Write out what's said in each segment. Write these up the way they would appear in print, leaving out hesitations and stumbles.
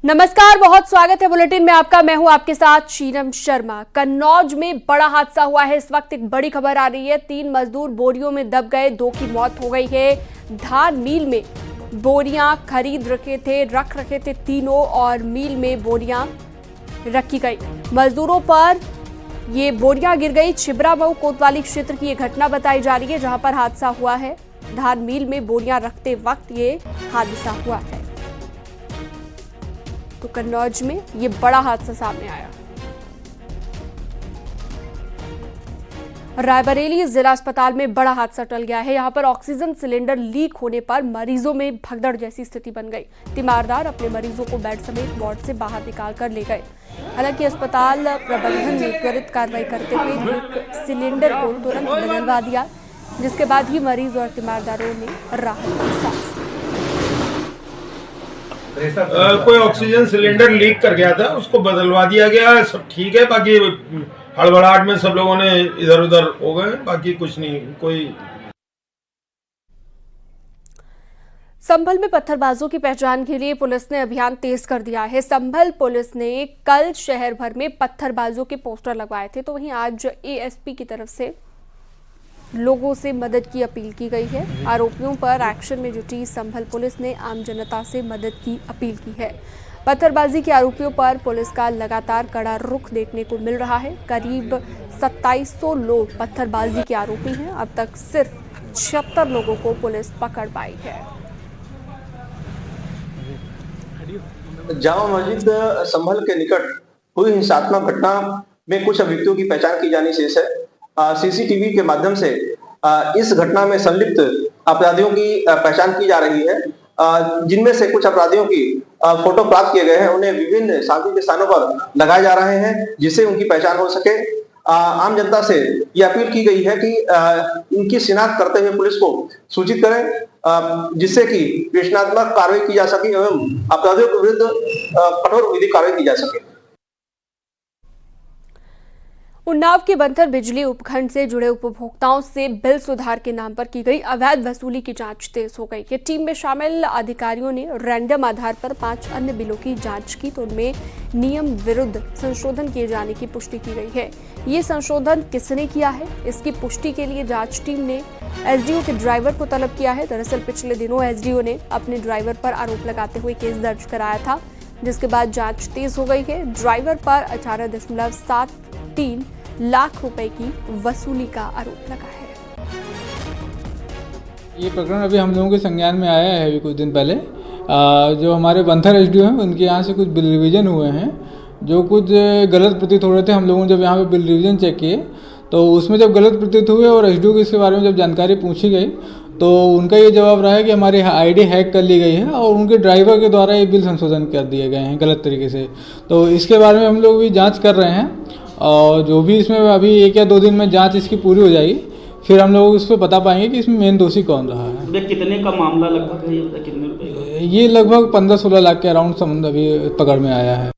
नमस्कार, बहुत स्वागत है बुलेटिन में आपका। मैं हूं आपके साथ शीनम शर्मा। कन्नौज में बड़ा हादसा हुआ है। इस वक्त एक बड़ी खबर आ रही है। 3 मजदूर बोरियों में दब गए, 2 की मौत हो गई है। धान मिल में बोरियां रख रखे थे तीनों, और मिल में बोरियां रखी गई। मजदूरों पर ये बोरियां गिर गई। छिबरामऊ कोतवाली क्षेत्र की ये घटना बताई जा रही है, जहां पर हादसा हुआ है। धान मिल में बोरियां रखते वक्त ये हादसा हुआ है। तो कन्नौज में ये बड़ा हादसा सामने आया। रायबरेली जिला अस्पताल में बड़ा हादसा टल गया है। यहां पर ऑक्सीजन सिलेंडर लीक होने पर मरीजों में भगदड़ जैसी स्थिति बन गई। तीमारदार अपने मरीजों को बेड समेत वार्ड से बाहर निकाल कर ले गए। हालांकि अस्पताल प्रबंधन ने त्वरित कार्रवाई करते हुए लीक सिलेंडर को तुरंत बदलवा दिया, जिसके बाद ही मरीज और तीमारदारों ने राहत की सांस ली। कोई ऑक्सीजन सिलेंडर लीक कर गया था, उसको बदलवा दिया गया। सब ठीक है, बाकी हड़बड़ाहट में सब लोगों ने इधर उधर हो गए, बाकी कुछ नहीं। कोई संभल में पत्थरबाजों की पहचान के लिए पुलिस ने अभियान तेज कर दिया है। संभल पुलिस ने कल शहर भर में पत्थरबाजों के पोस्टर लगवाए थे, तो वहीं आज एएसपी की तरफ से लोगों से मदद की अपील की गई है। आरोपियों पर एक्शन में जुटी संभल पुलिस ने आम जनता से मदद की अपील की है। पत्थरबाजी के आरोपियों पर पुलिस का लगातार कड़ा रुख देखने को मिल रहा है। करीब 2700 लोग पत्थरबाजी के आरोपी हैं। अब तक सिर्फ 76 लोगों को पुलिस पकड़ पाई है। जामा मस्जिद संभल के निकट हुई हिंसात्मक घटना में कुछ अभियुक्तों की पहचान की जानी शेष है। सीसीटीवी के माध्यम से इस घटना में संलिप्त अपराधियों की पहचान की जा रही है, जिनमें से कुछ अपराधियों की फोटो प्राप्त किए गए हैं। उन्हें विभिन्न सांस्कृतिक स्थानों पर लगाए जा रहे हैं, जिससे उनकी पहचान हो सके। आम जनता से यह अपील की गई है कि इनकी शिनाख्त करते हुए पुलिस को सूचित करें, जिससे कि विवेचनात्मक कार्रवाई की जा सके एवं अपराधियों के विरुद्ध कठोर विधिक कार्रवाई की जा सके। उन्नाव के बंथर बिजली उपखंड से जुड़े उपभोक्ताओं से बिल सुधार के नाम पर की गई अवैध वसूली की जांच तेज हो गई है। टीम में शामिल अधिकारियों ने रैंडम आधार पर 5 अन्य बिलों की जांच की, तो उनमें नियम विरुद्ध संशोधन किए जाने की पुष्टि की गई है। ये संशोधन किसने किया है, इसकी पुष्टि के लिए जांच टीम ने एसडीओ के ड्राइवर को तलब किया है। दरअसल पिछले दिनों एसडीओ ने अपने ड्राइवर पर आरोप लगाते हुए केस दर्ज कराया था, जिसके बाद जांच तेज हो गई है। ड्राइवर पर 18.73 लाख रुपए की वसूली का आरोप लगा है। ये प्रकरण अभी हम लोगों के संज्ञान में आया है अभी कुछ दिन पहले। जो हमारे बंथर एसडीओ हैं, उनके यहाँ से कुछ बिल रिवीजन हुए हैं, जो कुछ गलत प्रतीत हो रहे थे। हम लोगों ने जब यहाँ पे बिल रिवीजन चेक किए, तो उसमें जब गलत प्रतीत हुए और एसडीओ को इसके बारे में जब जानकारी पूछी गई, तो उनका ये जवाब रहा है कि हमारी आईडी हैक कर ली गई है और उनके ड्राइवर के द्वारा ये बिल संशोधन कर दिए गए हैं गलत तरीके से। तो इसके बारे में हम लोग भी जाँच कर रहे हैं, और जो भी इसमें अभी 1 या 2 दिन में जांच इसकी पूरी हो जाएगी, फिर हम लोग इस पर बता पाएंगे कि इसमें मेन दोषी कौन रहा है। कितने का मामला लगभग है, ये कितने रुपए का? ये लगभग 15-16 लाख के अराउंड संबंध अभी पकड़ में आया है।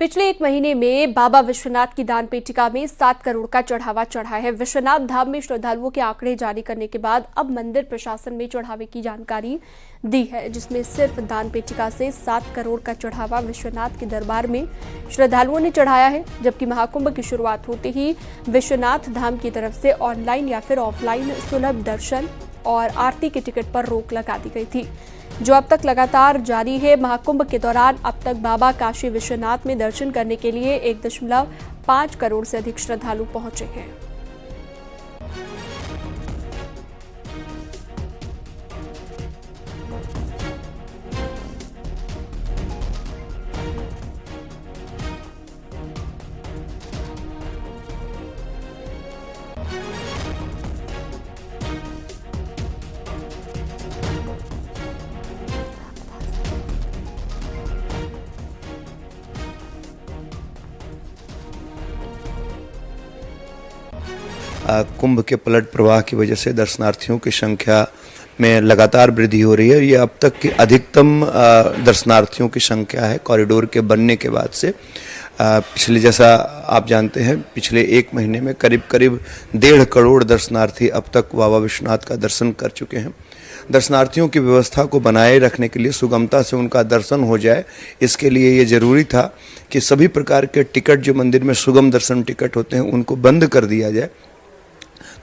पिछले 1 महीने में बाबा विश्वनाथ की दान पेटिका में 7 करोड़ का चढ़ावा चढ़ा है। विश्वनाथ धाम में श्रद्धालुओं के आंकड़े जारी करने के बाद अब मंदिर प्रशासन में चढ़ावे की जानकारी दी है, जिसमें सिर्फ दान पेटिका से 7 करोड़ का चढ़ावा विश्वनाथ के दरबार में श्रद्धालुओं ने चढ़ाया है। जबकि महाकुंभ की शुरुआत होते ही विश्वनाथ धाम की तरफ से ऑनलाइन या फिर ऑफलाइन सुलभ दर्शन और आरती के टिकट पर रोक लगा दी गई थी, जो अब तक लगातार जारी है। महाकुंभ के दौरान अब तक बाबा काशी विश्वनाथ में दर्शन करने के लिए 1.5 करोड़ से अधिक श्रद्धालु पहुंचे हैं। कुंभ के पलट प्रवाह की वजह से दर्शनार्थियों की संख्या में लगातार वृद्धि हो रही है। ये अब तक की अधिकतम दर्शनार्थियों की संख्या है कॉरिडोर के बनने के बाद से। पिछले, जैसा आप जानते हैं, पिछले 1 महीने में करीब 1.5 करोड़ दर्शनार्थी अब तक बाबा विश्वनाथ का दर्शन कर चुके हैं। दर्शनार्थियों की व्यवस्था को बनाए रखने के लिए सुगमता से उनका दर्शन हो जाए, इसके लिए ये जरूरी था कि सभी प्रकार के टिकट जो मंदिर में सुगम दर्शन टिकट होते हैं उनको बंद कर दिया जाए।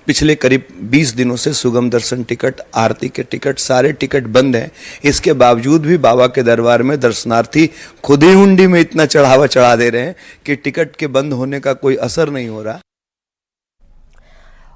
पिछले करीब 20 दिनों से सुगम दर्शन टिकट, आरती के टिकट, सारे टिकट बंद हैं। इसके बावजूद भी बाबा के दरबार में दर्शनार्थी खुद ही हुंडी में इतना चढ़ावा चढ़ा दे रहे हैं कि टिकट के बंद होने का कोई असर नहीं हो रहा।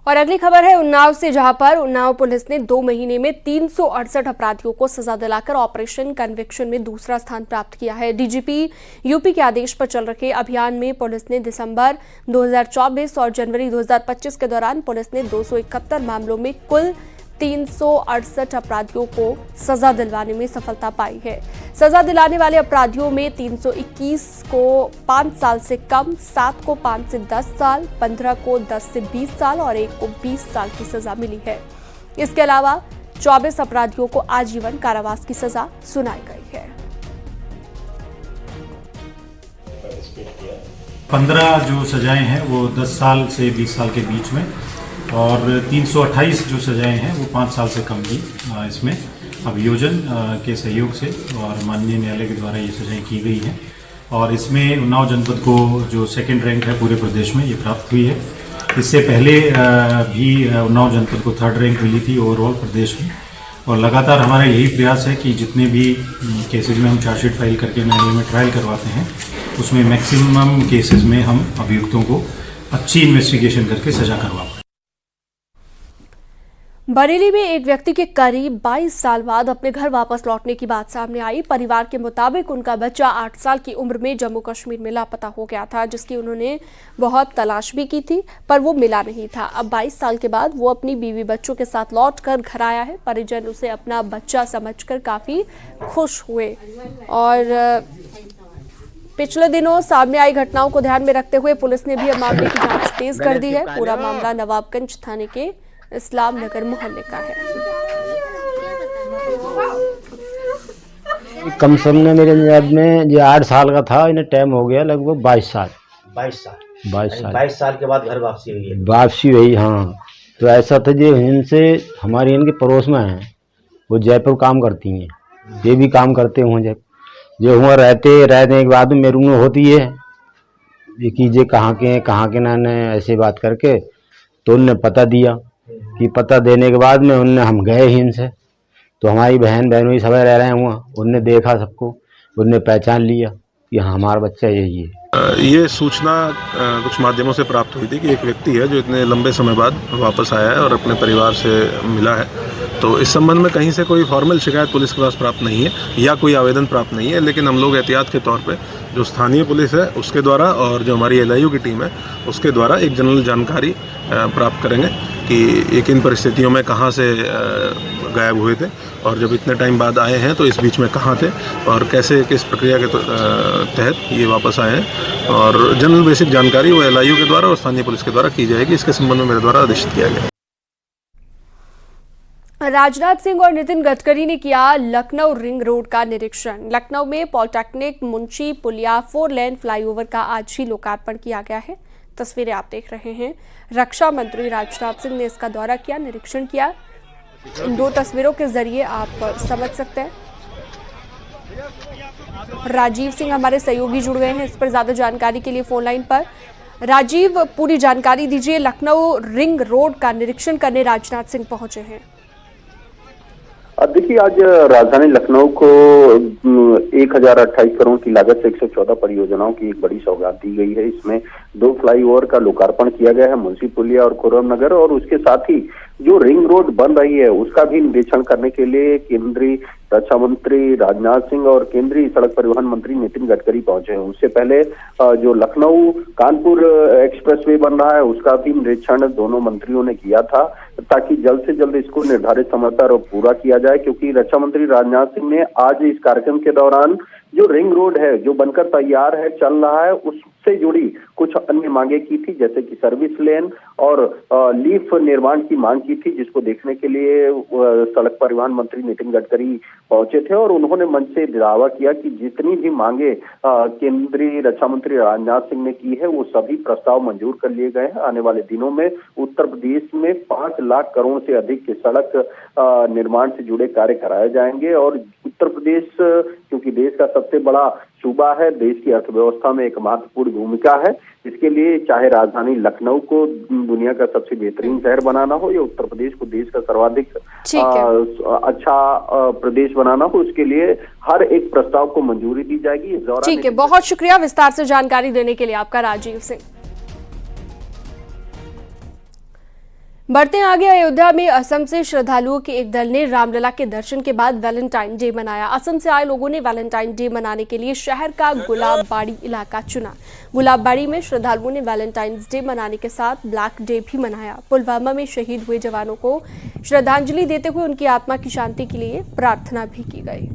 और अगली खबर है उन्नाव से, जहां पर उन्नाव पुलिस ने 2 महीने में 368 अपराधियों को सजा दिलाकर ऑपरेशन कन्विक्शन में दूसरा स्थान प्राप्त किया है। डीजीपी यूपी के आदेश पर चल रहे अभियान में पुलिस ने दिसंबर 2024 और जनवरी 2025 के दौरान पुलिस ने 271 मामलों में कुल 368 अपराधियों को सजा दिलवाने में सफलता पाई है। सजा दिलाने वाले अपराधियों में 321 को 5 साल से कम, 7 को 5 से 10 साल, 15 को 10 से 20 साल और 1 को 20 साल की सजा मिली है। इसके अलावा 24 अपराधियों को आजीवन कारावास की सजा सुनाई गई है। 15 जो सजाएं हैं वो 10 साल से 20 साल के बीच में, और 328 जो सजाएं हैं वो 5 साल से कम की इसमें अभियोजन के सहयोग से और माननीय न्यायालय के द्वारा ये सजाएं की गई हैं। और इसमें उन्नाव जनपद को जो सेकंड रैंक है पूरे प्रदेश में ये प्राप्त हुई है। इससे पहले भी उन्नाव जनपद को 3rd रैंक मिली थी ओवरऑल प्रदेश में। और लगातार हमारा यही प्रयास है कि जितने भी केसेज में हम चार्जशीट फाइल करके न्यायालय में ट्रायल करवाते हैं उसमें मैक्सिमम केसेज में हम अभियुक्तों को अच्छी इन्वेस्टिगेशन करके सजा करवा पाएं। बरेली में एक व्यक्ति के करीब 22 साल बाद अपने घर वापस लौटने की बात सामने आई। परिवार के मुताबिक उनका बच्चा 8 साल की उम्र में जम्मू कश्मीर में लापता हो गया था, जिसकी उन्होंने बहुत तलाश भी की थी, पर वो मिला नहीं था। अब 22 साल के बाद वो अपनी बीवी बच्चों के साथ लौटकर घर आया है। परिजन उसे अपना बच्चा समझकर काफी खुश हुए। और पिछले दिनों सामने आई घटनाओं को ध्यान में रखते हुए पुलिस ने भी अब मामले की जांच तेज कर दी है। पूरा मामला नवाबगंज थाने के इस्लाम नगर मोहल्ले का है। कम सम ने मेरे याद में जो 8 साल का था, इन्हें टाइम हो गया लगभग 22 साल। 22 साल के बाद घर वापसी हुई है। वापसी हुई, हाँ। तो ऐसा था जो इनसे हमारे इनके पड़ोस में हैं, वो जयपुर काम करती हैं, ये भी काम करते हों। जो वहाँ रहने के बाद मेरे में होती है ये कि जे कहाँ के ना ने ऐसे बात करके, तो उनने पता दिया कि पता देने के बाद में उनने हम गए ही इनसे, तो हमारी बहन ही सब रह रहे हैं वहाँ। उनने देखा सबको, उनने पहचान लिया कि हाँ हमारा बच्चा यही है। ये सूचना कुछ माध्यमों से प्राप्त हुई थी कि एक व्यक्ति है जो इतने लंबे समय बाद वापस आया है और अपने परिवार से मिला है। तो इस संबंध में कहीं से कोई फॉर्मल शिकायत पुलिस के पास प्राप्त नहीं है या कोई आवेदन प्राप्त नहीं है, लेकिन हम लोग एहतियात के तौर पे जो स्थानीय पुलिस है उसके द्वारा और जो हमारी LIU की टीम है उसके द्वारा एक जनरल जानकारी प्राप्त करेंगे कि ये किन परिस्थितियों में कहाँ से गायब हुए थे और जब इतने टाइम बाद आए हैं तो इस बीच में कहाँ थे और कैसे किस प्रक्रिया के तहत ये वापस आए हैं। और जनरल बेसिक जानकारी वो LIU के द्वारा और स्थानीय पुलिस के द्वारा की जाएगी। इसके संबंध में मेरे द्वारा आदेशित किया गया। राजनाथ सिंह और नितिन गडकरी ने किया लखनऊ रिंग रोड का निरीक्षण। लखनऊ में पॉलिटेक्निक मुंशी पुलिया 4 लेन फ्लाईओवर का आज ही लोकार्पण किया गया है। तस्वीरें आप देख रहे हैं। रक्षा मंत्री राजनाथ सिंह ने इसका दौरा किया, निरीक्षण किया। इन 2 तस्वीरों के जरिए आप समझ सकते हैं। राजीव सिंह हमारे सहयोगी जुड़ गए हैं इस पर ज्यादा जानकारी के लिए फोन लाइन पर। राजीव, पूरी जानकारी दीजिए। लखनऊ रिंग रोड का निरीक्षण करने राजनाथ सिंह पहुंचे हैं। देखिए, आज राजधानी लखनऊ को 1028 करोड़ की लागत से 114 परियोजनाओं की एक बड़ी सौगात दी गई है। इसमें 2 फ्लाईओवर का लोकार्पण किया गया है, मुंशी पुलिया और खुर्रम नगर, और उसके साथ ही जो रिंग रोड बन रही है उसका भी निरीक्षण करने के लिए केंद्रीय रक्षा मंत्री राजनाथ सिंह और केंद्रीय सड़क परिवहन मंत्री नितिन गडकरी पहुंचे हैं। उससे पहले जो लखनऊ कानपुर एक्सप्रेसवे बन रहा है उसका भी निरीक्षण दोनों मंत्रियों ने किया था, ताकि जल्द से जल्द इसको निर्धारित समय पर पूरा किया जाए। क्योंकि रक्षा मंत्री राजनाथ सिंह ने आज इस कार्यक्रम के दौरान जो रिंग रोड है जो बनकर तैयार है, चल रहा है, उससे जुड़ी कुछ अन्य मांगे की थी, जैसे कि सर्विस लेन और लीफ निर्माण की मांग की थी, जिसको देखने के लिए सड़क परिवहन मंत्री नितिन गडकरी पहुंचे थे और उन्होंने मंच से दावा किया कि जितनी भी मांगे केंद्रीय रक्षा मंत्री राजनाथ सिंह ने की है वो सभी प्रस्ताव मंजूर कर लिए गए हैं। आने वाले दिनों में उत्तर प्रदेश में 5 लाख करोड़ से अधिक के सड़क निर्माण से जुड़े कार्य कराए जाएंगे और उत्तर प्रदेश क्योंकि देश का सबसे बड़ा सूबा है, देश की अर्थव्यवस्था में एक महत्वपूर्ण भूमिका है। इसके लिए चाहे राजधानी लखनऊ को दुनिया का सबसे बेहतरीन शहर बनाना हो या उत्तर प्रदेश को देश का सर्वाधिक अच्छा प्रदेश बनाना हो, उसके लिए हर एक प्रस्ताव को मंजूरी दी जाएगी। इस दौरान ठीक है, बहुत शुक्रिया विस्तार से जानकारी देने के लिए आपका राजीव सिंह। बढ़ते आगे, अयोध्या में असम से श्रद्धालुओं के एक दल ने रामलला के दर्शन के बाद वैलेंटाइन डे मनाया। असम से आए लोगों ने वैलेंटाइन डे मनाने के लिए शहर का गुलाबबाड़ी इलाका चुना। गुलाबबाड़ी में श्रद्धालुओं ने वैलेंटाइंस डे मनाने के साथ ब्लैक डे भी मनाया। पुलवामा में शहीद हुए जवानों को श्रद्धांजलि देते हुए उनकी आत्मा की शांति के लिए प्रार्थना भी की गई।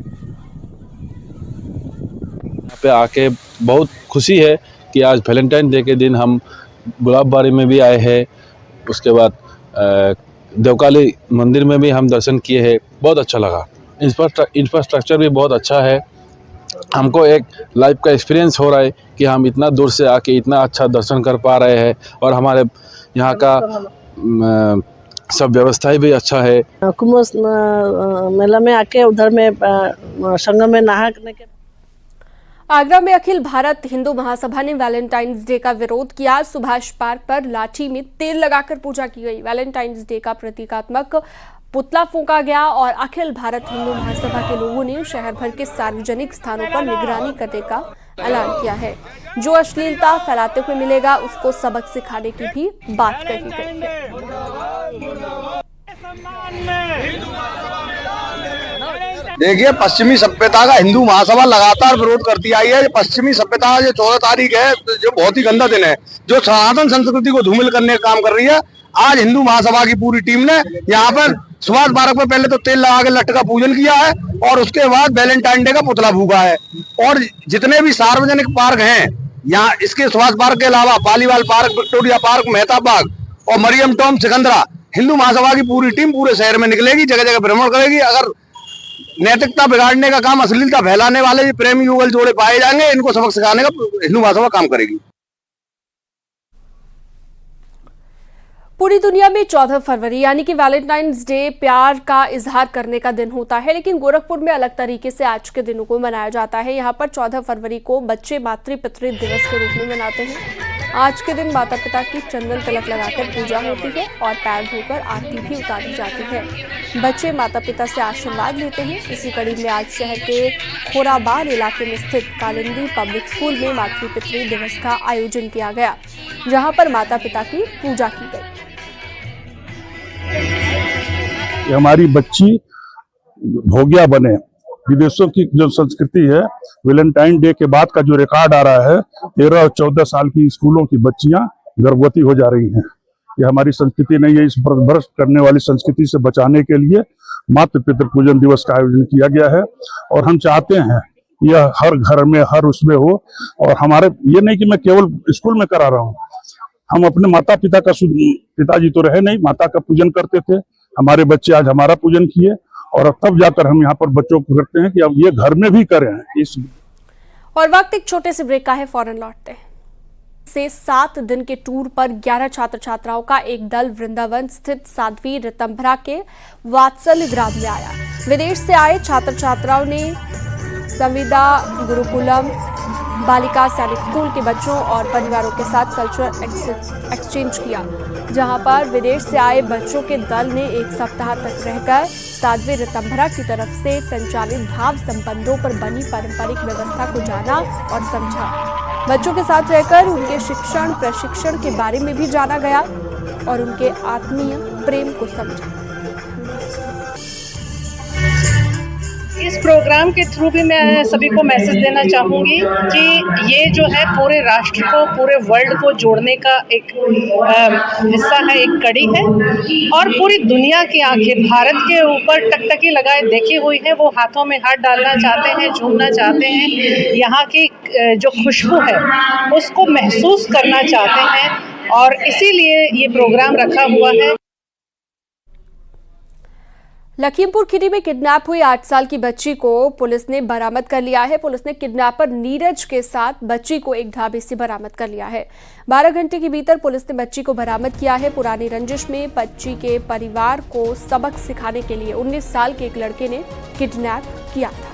यहाँ पे आके बहुत खुशी है कि आज वैलेंटाइन डे के दिन हम गुलाबबाड़ी में भी आए हैं। उसके बाद देवकाली मंदिर में भी हम दर्शन किए हैं, बहुत अच्छा लगा। इंफ्रास्ट्रक्चर भी बहुत अच्छा है। हमको एक लाइफ का एक्सपीरियंस हो रहा है कि हम इतना दूर से आके इतना अच्छा दर्शन कर पा रहे हैं और हमारे यहाँ का सब व्यवस्थाएं भी अच्छा है। कुंभ मेला में आके उधर में संगम में नहाने के आगरा में अखिल भारत हिंदू महासभा ने वैलेंटाइंस डे का विरोध किया। सुभाष पार्क पर लाठी में तेल लगाकर पूजा की गई। वैलेंटाइंस डे का प्रतीकात्मक पुतला फूंका गया और अखिल भारत हिंदू महासभा के लोगों ने शहर भर के सार्वजनिक स्थानों पर निगरानी करने का ऐलान किया है। जो अश्लीलता फैलाते हुए मिलेगा उसको सबक सिखाने की भी बात कही गई है। देखिए, पश्चिमी सभ्यता का हिंदू महासभा लगातार विरोध करती आई है। पश्चिमी सभ्यता जो 14 तारीख है, जो बहुत ही गंदा दिन है, जो सनातन संस्कृति को धूमिल करने का काम कर रही है। आज हिंदू महासभा की पूरी टीम ने यहाँ पर सुभाष पार्क में पहले तो तेल लगा के लट्ट का पूजन किया है और उसके बाद वैलेंटाइन डे का पुतला फूका है। और जितने भी सार्वजनिक पार्क हैं यहाँ, इसके सुभाष पार्क के अलावा Paliwal park, Victoria park, Mehta Bagh और मरियम टॉम सिकंदरा, हिंदू महासभा की पूरी टीम पूरे शहर में निकलेगी, जगह जगह भ्रमण करेगी। अगर नैतिकता बिगाड़ने का काम, अश्लीलता फैलाने वाले ये प्रेमी युगल जोड़े पाए जाएंगे, इनको सबक सिखाने का हिंदू महासभा काम करेगी। पूरी दुनिया में 14 फरवरी यानी कि वैलेंटाइंस डे प्यार का इजहार करने का दिन होता है, लेकिन गोरखपुर में अलग तरीके से आज के दिनों को मनाया जाता है। यहाँ पर 14 फरवरी को बच्चे मातृ पितृ दिवस के रूप में मनाते हैं। आज के दिन माता पिता की चंदन तिलक लगाकर पूजा होती है और पैर धोकर आरती भी उतारी जाती है। बच्चे माता पिता से आशीर्वाद लेते हैं। इसी कड़ी में आज शहर के खोराबार इलाके में स्थित कालिंदी पब्लिक स्कूल में मातृ पितृ दिवस का आयोजन किया गया, जहां पर माता पिता की पूजा की गई। हमारी बच्ची भोगिया बने। विदेशों की जो संस्कृति है, वैलेंटाइन डे के बाद का जो रिकॉर्ड आ रहा है, 13 और 14 साल की स्कूलों की बच्चियां गर्भवती हो जा रही हैं। ये हमारी संस्कृति नहीं है। इस भ्रष्ट करने वाली संस्कृति से बचाने के लिए मातृ पितृ पूजन दिवस का आयोजन किया गया है और हम चाहते हैं यह हर घर में, हर उसमें हो। और हमारे ये नहीं कि मैं केवल स्कूल में करा रहा हूँ, हम अपने माता पिता का, पिताजी तो रहे नहीं, माता का पूजन करते थे। हमारे बच्चे आज हमारा पूजन किए और अब तब जाकर हम यहाँ पर बच्चों को करते हैं कि अब ये घर में भी करें। इस और वक्त एक छोटे से ब्रेक का है, फौरन लौटते हैं। से 7 दिन के टूर पर 11 छात्र छात्राओं का एक दल वृंदावन स्थित साध्वी ऋतंभरा के वात्सल्य ग्राम में आया। विदेश से आए छात्र छात्राओं ने संविदा गुरुकुलम बालिका सैनिक स्कूल के बच्चों और परिवारों के साथ कल्चरल एक्सचेंज किया, जहां पर विदेश से आए बच्चों के दल ने एक सप्ताह तक रहकर साध्वी ऋतंभरा की तरफ से संचालित भाव संबंधों पर बनी पारंपरिक व्यवस्था को जाना और समझा। बच्चों के साथ रहकर उनके शिक्षण प्रशिक्षण के बारे में भी जाना गया और उनके आत्मीय प्रेम को समझा। इस प्रोग्राम के थ्रू भी मैं सभी को मैसेज देना चाहूँगी कि ये जो है पूरे राष्ट्र को, पूरे वर्ल्ड को जोड़ने का एक हिस्सा है, एक कड़ी है। और पूरी दुनिया की आंखें भारत के ऊपर टकटकी लगाए देखी हुई है। वो हाथों में हाथ डालना चाहते हैं, झूमना चाहते हैं, यहाँ की जो खुशबू है उसको महसूस करना चाहते हैं और इसीलिए ये प्रोग्राम रखा हुआ है। लखीमपुर खीरी में किडनैप हुई 8 साल की बच्ची को पुलिस ने बरामद कर लिया है। पुलिस ने किडनैपर नीरज के साथ बच्ची को एक ढाबे से बरामद कर लिया है। 12 घंटे के भीतर पुलिस ने बच्ची को बरामद किया है। पुरानी रंजिश में बच्ची के परिवार को सबक सिखाने के लिए 19 साल के एक लड़के ने किडनैप किया था।